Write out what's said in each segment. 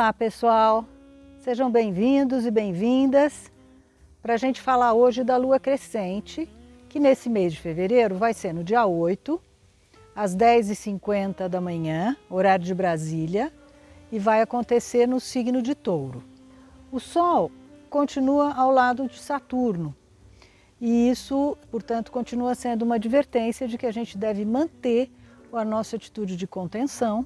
Olá, pessoal! Sejam bem-vindos e bem-vindas para a gente falar hoje da lua crescente, que nesse mês de fevereiro vai ser no dia 8, às 10h50 da manhã, horário de Brasília, e vai acontecer no signo de Touro. O Sol continua ao lado de Saturno e isso, portanto, continua sendo uma advertência de que a gente deve manter a nossa atitude de contenção,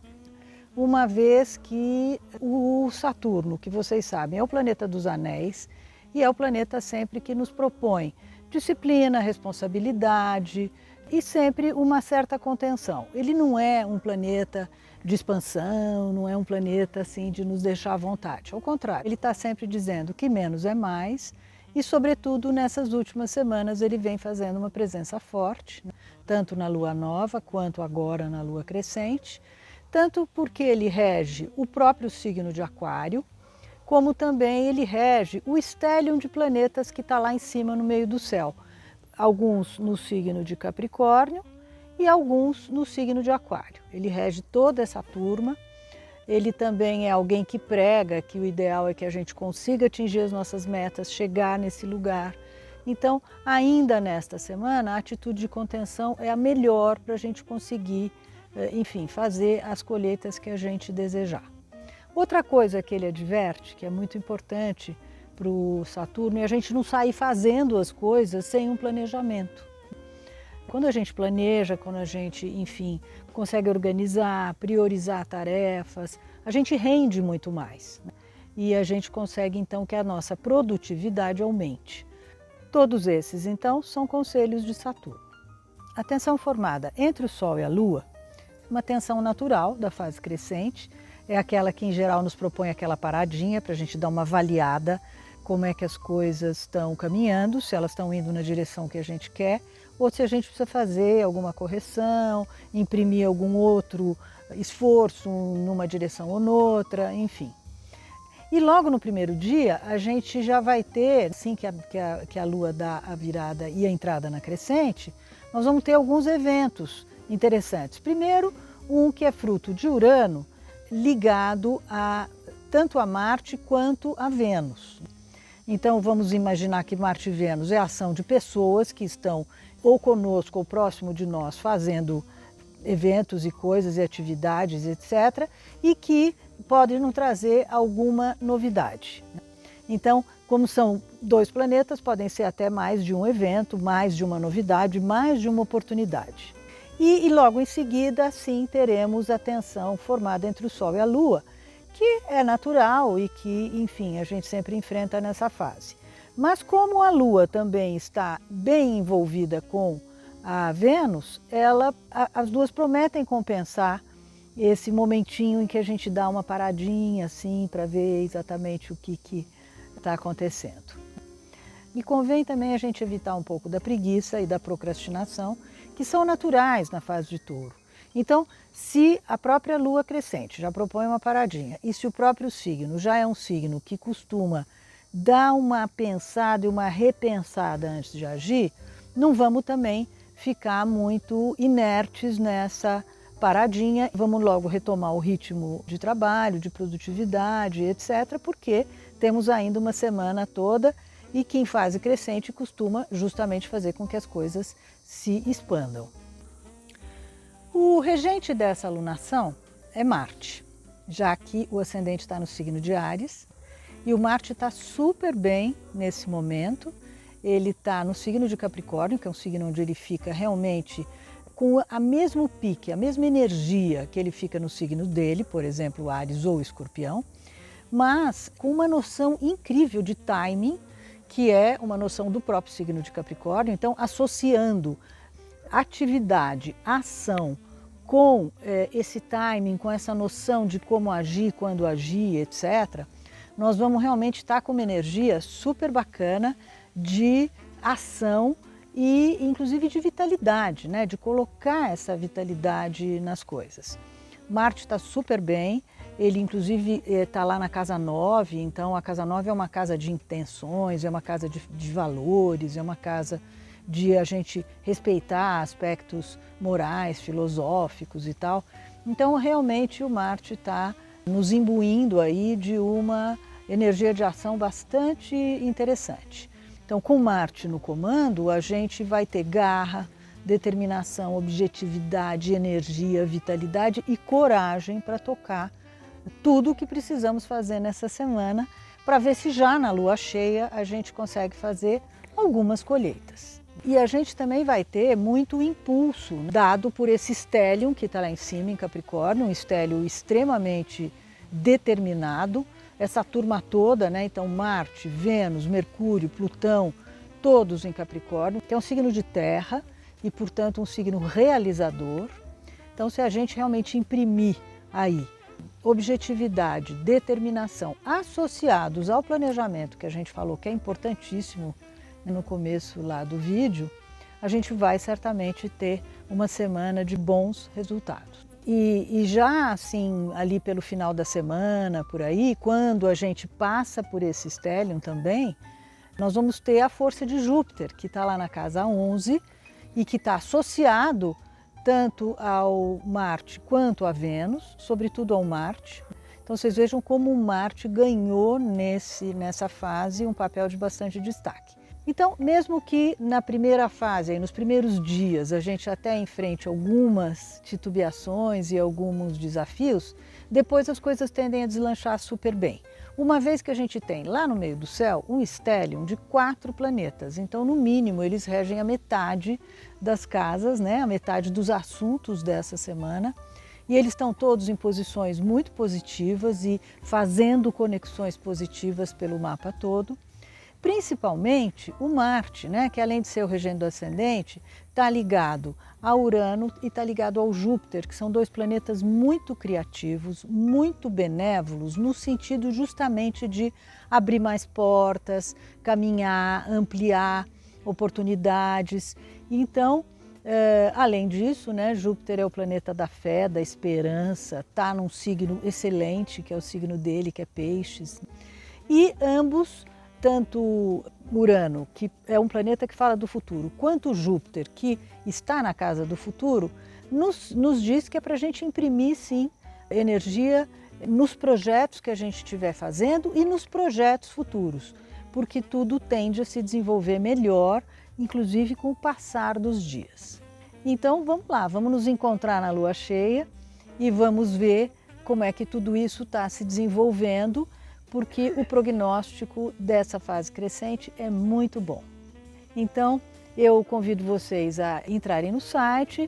uma vez que o Saturno, que vocês sabem, é o planeta dos anéis e é o planeta sempre que nos propõe disciplina, responsabilidade e sempre uma certa contenção. Ele não é um planeta de expansão, não é um planeta assim de nos deixar à vontade. Ao contrário, ele está sempre dizendo que menos é mais e, sobretudo, nessas últimas semanas ele vem fazendo uma presença forte, tanto na lua nova quanto agora na lua crescente, tanto porque ele rege o próprio signo de Aquário, como também ele rege o stellium de planetas que está lá em cima no meio do céu. Alguns no signo de Capricórnio e alguns no signo de Aquário. Ele rege toda essa turma. Ele também é alguém que prega que o ideal é que a gente consiga atingir as nossas metas, chegar nesse lugar. Então, ainda nesta semana, a atitude de contenção é a melhor para a gente conseguir, enfim, fazer as colheitas que a gente desejar. Outra coisa que ele adverte, que é muito importante para o Saturno, é a gente não sair fazendo as coisas sem um planejamento. Quando a gente planeja, quando a gente, enfim, consegue organizar, priorizar tarefas, a gente rende muito mais, né? E a gente consegue então que a nossa produtividade aumente. Todos esses, então, são conselhos de Saturno. A tensão formada entre o Sol e a Lua, uma tensão natural da fase crescente, é aquela que em geral nos propõe aquela paradinha para a gente dar uma avaliada como é que as coisas estão caminhando, se elas estão indo na direção que a gente quer, ou se a gente precisa fazer alguma correção, imprimir algum outro esforço numa direção ou noutra, enfim. E logo no primeiro dia a gente já vai ter, assim que a Lua dá a virada e a entrada na crescente, nós vamos ter alguns eventos interessantes. Primeiro, um que é fruto de Urano, ligado tanto a Marte quanto a Vênus. Então vamos imaginar que Marte e Vênus é a ação de pessoas que estão ou conosco ou próximo de nós fazendo eventos e coisas e atividades, etc., e que podem nos trazer alguma novidade. Então, como são dois planetas, podem ser até mais de um evento, mais de uma novidade, mais de uma oportunidade. E logo em seguida, sim, teremos a tensão formada entre o Sol e a Lua, que é natural e que, enfim, a gente sempre enfrenta nessa fase. Mas como a Lua também está bem envolvida com a Vênus, as duas prometem compensar esse momentinho em que a gente dá uma paradinha assim para ver exatamente o que está acontecendo. E convém também a gente evitar um pouco da preguiça e da procrastinação, que são naturais na fase de Touro. Então, se a própria Lua crescente já propõe uma paradinha e se o próprio signo já é um signo que costuma dar uma pensada e uma repensada antes de agir, não vamos também ficar muito inertes nessa paradinha. Vamos logo retomar o ritmo de trabalho, de produtividade, etc., porque temos ainda uma semana toda e que em fase crescente costuma justamente fazer com que as coisas se expandam. O regente dessa alunação é Marte, já que o ascendente está no signo de Áries e o Marte está super bem nesse momento. Ele está no signo de Capricórnio, que é um signo onde ele fica realmente com a mesmo pique, a mesma energia que ele fica no signo dele, por exemplo, Áries ou Escorpião, mas com uma noção incrível de timing, que é uma noção do próprio signo de Capricórnio. Então, associando atividade, ação, com esse timing, com essa noção de como agir, quando agir, etc., nós vamos realmente estar com uma energia super bacana de ação e inclusive de vitalidade, né? De colocar essa vitalidade nas coisas. Marte está super bem, ele inclusive está lá na casa 9, então a casa 9 é uma casa de intenções, é uma casa de valores, é uma casa de a gente respeitar aspectos morais, filosóficos e tal. Então realmente o Marte está nos imbuindo aí de uma energia de ação bastante interessante. Então, com Marte no comando, a gente vai ter garra, determinação, objetividade, energia, vitalidade e coragem para tocar tudo o que precisamos fazer nessa semana, para ver se já na lua cheia a gente consegue fazer algumas colheitas. E a gente também vai ter muito impulso dado por esse stellium que está lá em cima em Capricórnio, um stellium extremamente determinado, essa turma toda, né? Então Marte, Vênus, Mercúrio, Plutão, todos em Capricórnio, que é um signo de terra e, portanto, um signo realizador. Então, se a gente realmente imprimir aí objetividade, determinação, associados ao planejamento, que a gente falou que é importantíssimo no começo lá do vídeo, a gente vai certamente ter uma semana de bons resultados. E já assim, ali pelo final da semana, por aí, quando a gente passa por esse stellium também, nós vamos ter a força de Júpiter, que está lá na casa 11 e que está associado tanto ao Marte quanto a Vênus, sobretudo ao Marte. Então vocês vejam como o Marte ganhou nessa fase um papel de bastante destaque. Então, mesmo que na primeira fase, aí, nos primeiros dias, a gente até enfrente algumas titubeações e alguns desafios, depois as coisas tendem a deslanchar super bem. Uma vez que a gente tem lá no meio do céu um stellium de 4 planetas, então no mínimo eles regem a metade das casas, né? A metade dos assuntos dessa semana, e eles estão todos em posições muito positivas e fazendo conexões positivas pelo mapa todo. Principalmente o Marte, né, que além de ser o regente do ascendente, está ligado a Urano e está ligado ao Júpiter, que são 2 planetas muito criativos, muito benévolos, no sentido justamente de abrir mais portas, caminhar, ampliar oportunidades. Então, além disso, né, Júpiter é o planeta da fé, da esperança, está num signo excelente, que é o signo dele, que é Peixes. E ambos, tanto Urano, que é um planeta que fala do futuro, quanto Júpiter, que está na casa do futuro, nos diz que é para a gente imprimir, sim, energia nos projetos que a gente estiver fazendo e nos projetos futuros, porque tudo tende a se desenvolver melhor, inclusive com o passar dos dias. Então vamos lá, vamos nos encontrar na lua cheia e vamos ver como é que tudo isso está se desenvolvendo, porque o prognóstico dessa fase crescente é muito bom. Então, eu convido vocês a entrarem no site,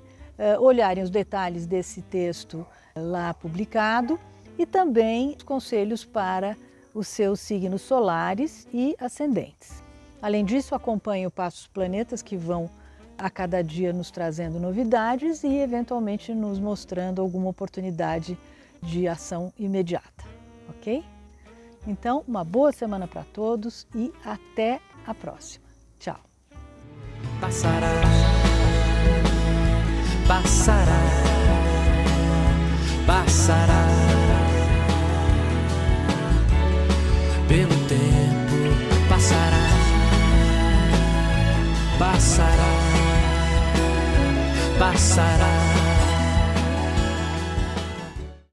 olharem os detalhes desse texto lá publicado e também os conselhos para os seus signos solares e ascendentes. Além disso, acompanhe o Passo dos Planetas, que vão a cada dia nos trazendo novidades e eventualmente nos mostrando alguma oportunidade de ação imediata, ok? Então, uma boa semana para todos e até a próxima. Tchau. Passará, passará, passará.